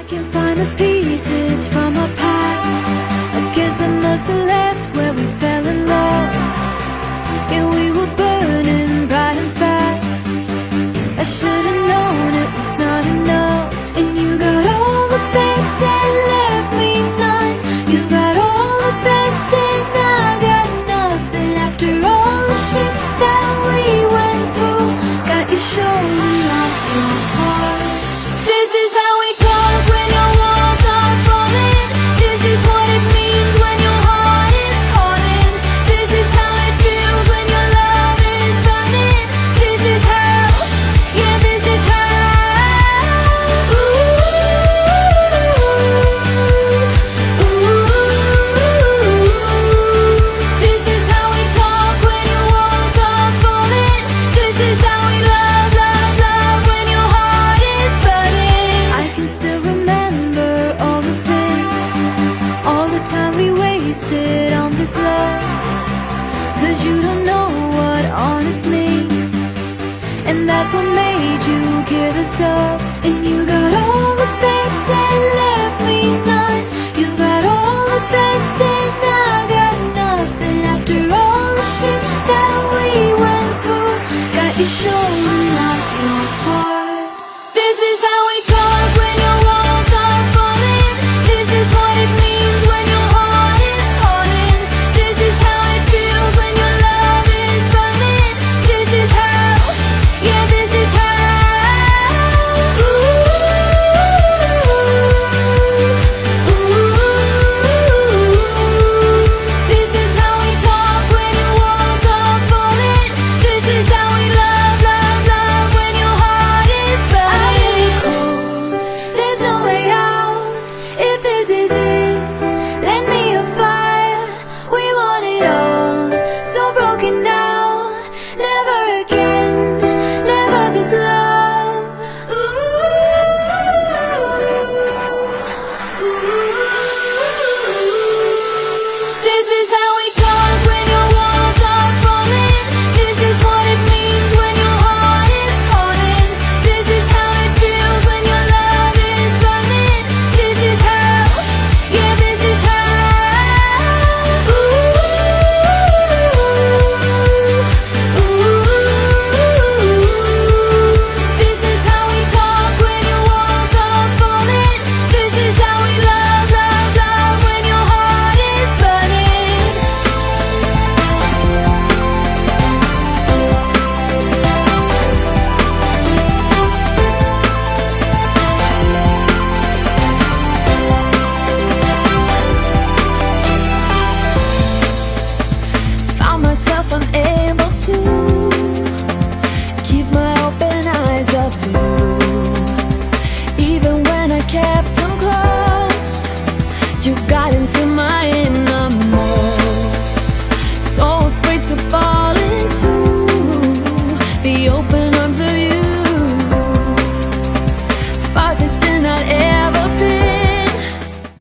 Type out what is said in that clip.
can't find the pieces from our past. I guess I must have left where we fell in love. Yeah, we were burning bright and fast. I should have known it was not enough. And you got all the best and left me none. You got all the best and I got nothing. After all the shit that we went through, got you showing not your heart. This is how we talk when your walls are falling. This is what it means when your heart is calling. This is how it feels when your love is burning. This is how, yeah, this is how. Ooh, this is how we talk when your walls are falling. This is how we love, love, love when your heart is burning. I can still remember all the things, all the time we wasted on this love. Cause you don't know what honest means, and that's what made you give us up. And you got all